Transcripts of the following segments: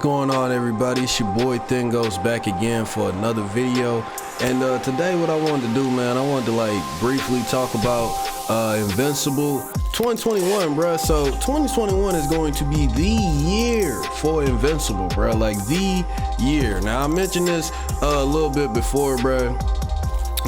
going on, everybody? It's your boy Thing Goes back again for another video. And today what I wanted to do, man, I wanted to briefly talk about Invincible 2021, bruh. So 2021 is going to be the year for Invincible, bruh. Like the year. Now I mentioned this a little bit before, bruh,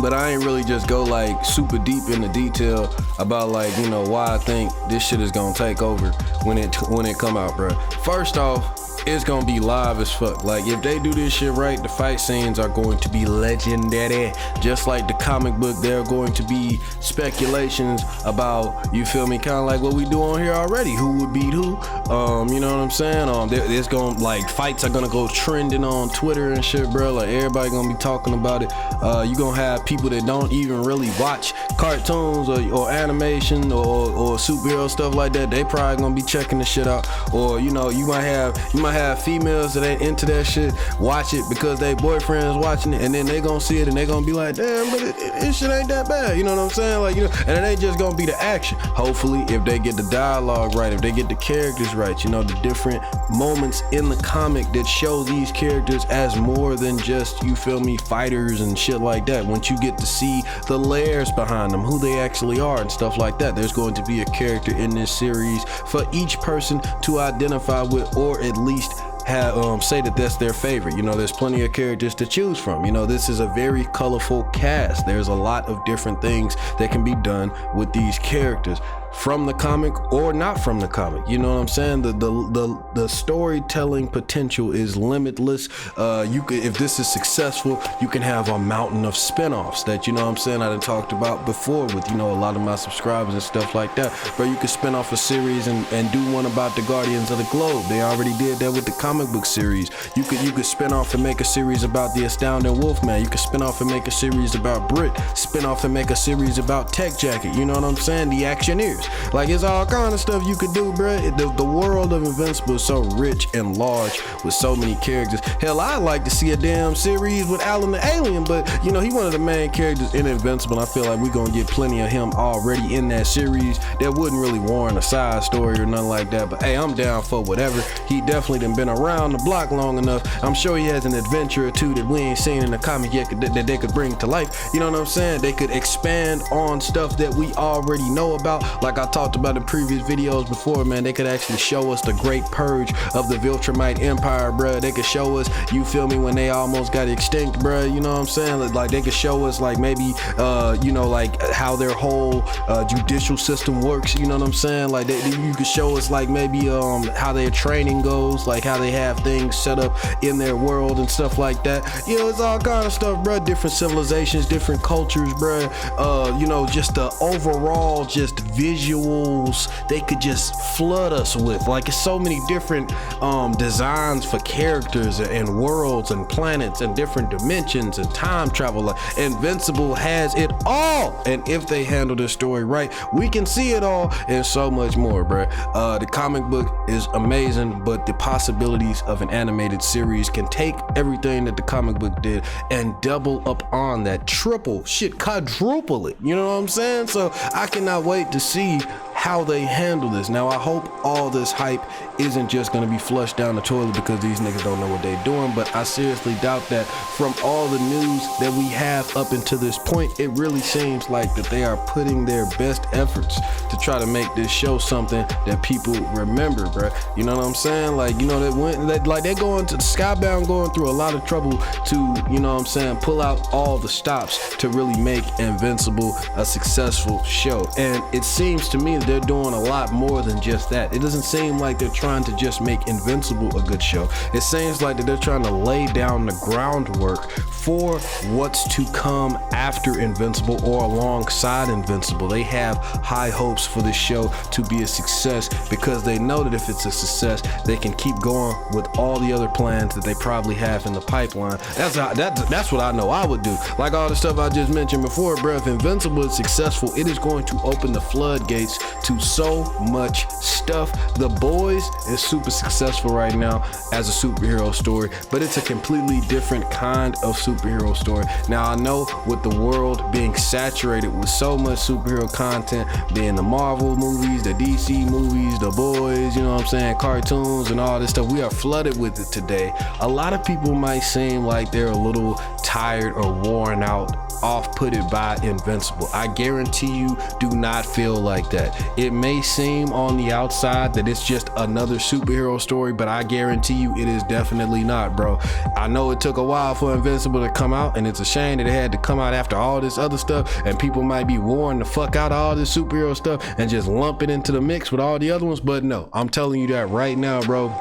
but I ain't really just go super deep into detail about why I think this shit is gonna take over when it come out, bro. First off, it's gonna be live as fuck. Like, if they do this shit right, the fight scenes are going to be legendary. Just like the comic book, there are going to be speculations about, you feel me, kind of like what we do on here already. Who would beat who? You know what I'm saying? There's gonna fights are gonna go trending on Twitter and shit, bro. Like, everybody gonna be talking about it. You gonna have people that don't even really watch cartoons or animation or superhero stuff like that. They probably gonna be checking the shit out. Or you might have females that ain't into that shit watch it because they boyfriends watching it, and then they gonna see it and they gonna be like, damn, but it shit ain't that bad. You know what I'm saying? And it ain't just gonna be the action. Hopefully, if they get the dialogue right, if they get the characters right, the different moments in the comic that show these characters as more than just, you feel me, fighters and shit like that. Once you get to see the layers behind them, who they actually are and stuff like that, there's going to be a character in this series for each person to identify with, or at least say that that's their favorite. There's plenty of characters to choose from. This is a very colorful cast. There's a lot of different things that can be done with these characters, from the comic or not from the comic. You know what I'm saying? The storytelling potential is limitless. If this is successful, you can have a mountain of spinoffs that, you know what I'm saying, I done talked about before with, a lot of my subscribers and stuff like that. But you could spin off a series and do one about the Guardians of the Globe. They already did that with the comic book series. You could spin off and make a series about the Astounding Wolfman. You could spin off and make a series about Brit. Spin off and make a series about Tech Jacket. You know what I'm saying? The Actioneers. It's all kind of stuff you could do, bruh. The world of Invincible is so rich and large with so many characters. Hell, I'd like to see a damn series with Alan the Alien, but he one of the main characters in Invincible. I feel like we're gonna get plenty of him already in that series. That wouldn't really warrant a side story or nothing like that, but hey, I'm down for whatever. He definitely done been around the block long enough. I'm sure he has an adventure or two that we ain't seen in the comic yet that they could bring to life. You know what I'm saying? They could expand on stuff that we already know about. Like I talked about in previous videos before, man, they could actually show us the great purge of the Viltrumite Empire, bruh. They could show us, you feel me, when they almost got extinct, bruh. You know what I'm saying? Like they could show us maybe how their whole judicial system works. You know what I'm saying? You could show us maybe how their training goes, how they have things set up in their world and stuff like that. It's all kind of stuff, bruh. Different civilizations, different cultures, bruh. Just the overall visuals they could just flood us with. It's so many different designs for characters and worlds and planets and different dimensions and time travel. Invincible has it all, and if they handle this story right, we can see it all and so much more, bruh. The comic book is amazing, but the possibilities of an animated series can take everything that the comic book did and double up on that, triple, shit, quadruple it. You know what I'm saying? So I cannot wait to see how they handle this. Now, I hope all this hype isn't just gonna be flushed down the toilet because these niggas don't know what they're doing, but I seriously doubt that. From all the news that we have up until this point, it really seems like that they are putting their best efforts to try to make this show something that people remember, bruh. You know what I'm saying? They're going to Skybound, going through a lot of trouble to, you know what I'm saying, pull out all the stops to really make Invincible a successful show. And it seems to me that they're doing a lot more than just that. It doesn't seem like they're trying to just make Invincible a good show. It seems like that they're trying to lay down the groundwork for what's to come after Invincible or alongside Invincible. They have high hopes for this show to be a success because they know that if it's a success, they can keep going with all the other plans that they probably have in the pipeline. That's what I know I would do. Like all the stuff I just mentioned before, bro. If Invincible is successful, it is going to open the floodgates to so much stuff. The Boys is super successful right now as a superhero story, but it's a completely different kind of superhero story. Now, I know with the world being saturated with so much superhero content, being the Marvel movies, the DC movies, the Boys, you know what I'm saying, cartoons and all this stuff, we are flooded with it today. A lot of people might seem like they're a little tired or worn out, off-putted by Invincible. I guarantee you do not feel like that. It may seem on the outside that it's just another superhero story, but I guarantee you it is definitely not, bro. I know it took a while for Invincible to come out, and it's a shame that it had to come out after all this other stuff, and people might be worn the fuck out of all this superhero stuff and just lump it into the mix with all the other ones, but no, I'm telling you that right now, bro.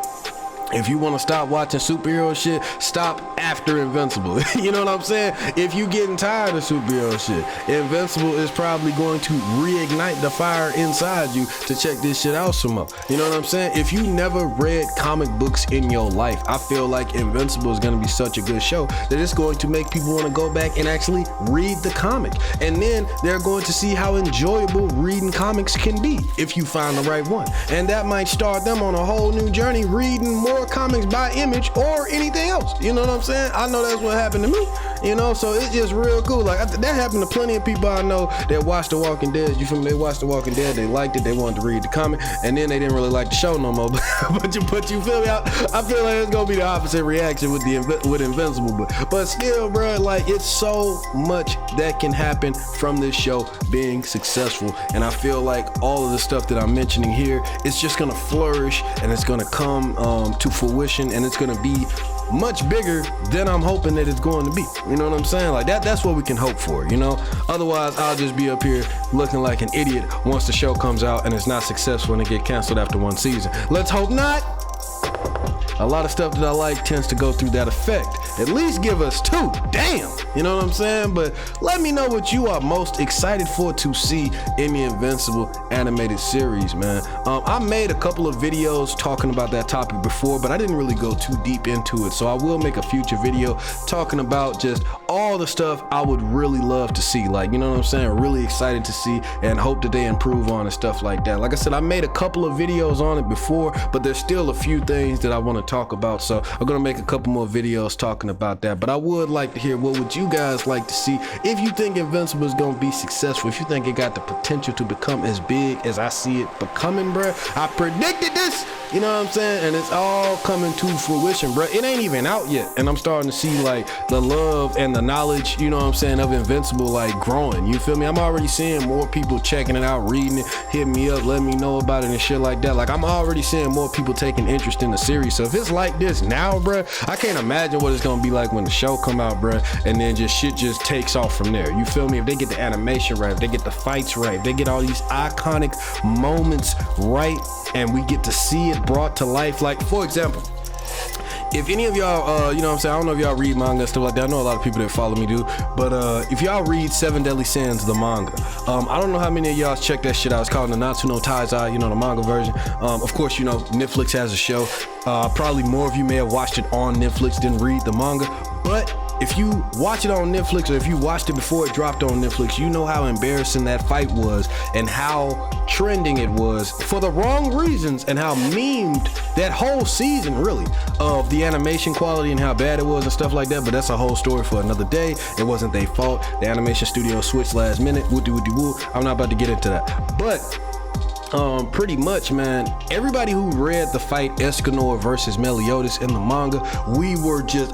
If you want to stop watching superhero shit, stop after Invincible. You know what I'm saying? If you getting tired of superhero shit, Invincible is probably going to reignite the fire inside you to check this shit out some more. You know what I'm saying? If you never read comic books in your life, I feel like Invincible is going to be such a good show that it's going to make people want to go back and actually read the comic. And then they're going to see how enjoyable reading comics can be if you find the right one. And that might start them on a whole new journey, reading more comics by Image or anything else. You know what I'm saying? I know that's what happened to me, you know, so it's just real cool. Like that happened to plenty of people I know that watched The Walking Dead. You feel me? They watched The Walking Dead, they liked it, they wanted to read the comic, and then they didn't really like the show no more. but you feel me? I feel like it's gonna be the opposite reaction with Invincible, but still, bro, like it's so much that can happen from this show being successful, and I feel like all of the stuff that I'm mentioning here, it's just gonna flourish and it's gonna come to fruition, and it's gonna be much bigger than I'm hoping that it's going to be. You know what I'm saying? Like that's what we can hope for, you know? Otherwise, I'll just be up here looking like an idiot once the show comes out and it's not successful and it get canceled after one season. Let's hope not. A lot of stuff that I like tends to go through that effect. At least give us 2. Damn. You know what I'm saying? But let me know what you are most excited for to see in the Invincible animated series, man. I made a couple of videos talking about that topic before, but I didn't really go too deep into it. So I will make a future video talking about just all the stuff I would really love to see. Like, you know what I'm saying? Really excited to see and hope that they improve on and stuff like that. Like I said, I made a couple of videos on it before, but there's still a few things that I want to talk about. So I'm going to make a couple more videos talking about that. But I would like to hear, what would you guys like to see? If you think Invincible is going to be successful, if you think it got the potential to become as big as I see it becoming, bruh, I predicted this, you know what I'm saying? And it's all coming to fruition, bruh. It ain't even out yet. And I'm starting to see like the love and the knowledge, you know what I'm saying, of Invincible like growing. You feel me? I'm already seeing more people checking it out, reading it, hitting me up, letting me know about it and shit like that. Like I'm already seeing more people taking interest in the series. So if it's like this now, bruh, I can't imagine what it's gonna be like when the show come out, bruh, and then just shit just takes off from there. You feel me? If they get the animation right, if they get the fights right, if they get all these iconic moments right, and we get to see it brought to life. Like, for example, if any of y'all, you know what I'm saying, I don't know if y'all read manga and stuff like that. I know a lot of people that follow me do, but if y'all read Seven Deadly Sins, the manga, I don't know how many of y'all check that shit out. It's called Nanatsu no Taizai, you know, the manga version. Of course, you know, Netflix has a show. Probably more of you may have watched it on Netflix than read the manga, but if you watch it on Netflix, or if you watched it before it dropped on Netflix, you know how embarrassing that fight was and how trending it was for the wrong reasons, and how memed that whole season, really, of the animation quality and how bad it was and stuff like that. But that's a whole story for another day. It wasn't their fault. The animation studio switched last minute. Woo. I'm not about to get into that. But pretty much, man, everybody who read the fight Escanor versus Meliodas in the manga,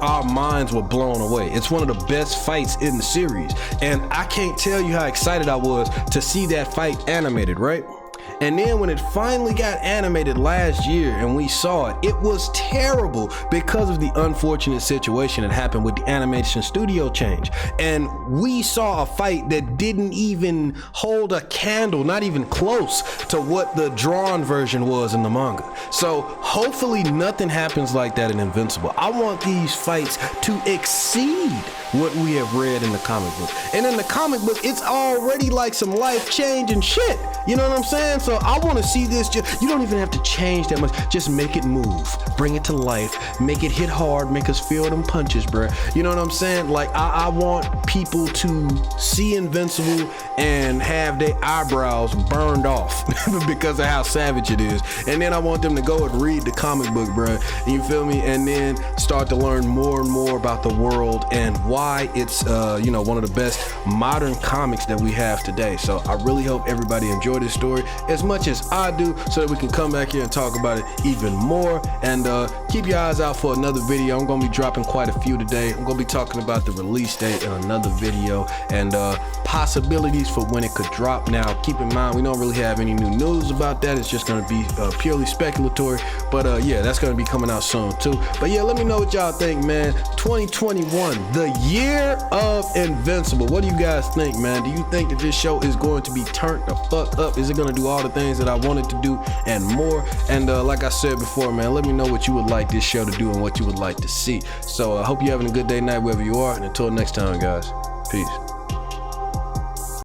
our minds were blown away. It's one of the best fights in the series, and I can't tell you how excited I was to see that fight animated, right? And then when it finally got animated last year and we saw it, it was terrible because of the unfortunate situation that happened with the animation studio change. And we saw a fight that didn't even hold a candle, not even close to what the drawn version was in the manga. So hopefully nothing happens like that in Invincible. I want these fights to exceed what we have read in the comic book. And in the comic book, it's already like some life-changing shit. You know what I'm saying? So I want to see this. You don't even have to change that much. Just make it move. Bring it to life. Make it hit hard. Make us feel them punches, bruh. You know what I'm saying? Like, I want people to see Invincible and have their eyebrows burned off because of how savage it is. And then I want them to go and read the comic book, bruh. You feel me? And then start to learn more and more about the world and why it's, one of the best modern comics that we have today. So I really hope everybody enjoyed this story as much as I do, so that we can come back here and talk about it even more. And keep your eyes out for another video. I'm gonna be dropping quite a few today. I'm gonna be talking about the release date in another video and possibilities for when it could drop. Now keep in mind, we don't really have any new news about that. It's just gonna be purely speculatory, but yeah, that's gonna be coming out soon too. But yeah, let me know what y'all think, man. 2021, the year of Invincible. What do you guys think, man? Do you think that this show is going to be turned the fuck up? Is it gonna do all the things that I wanted to do and more? And like I said before, man, let me know what you would like this show to do and what you would like to see. So I hope you're having a good day, night, wherever you are, and until next time, guys, peace.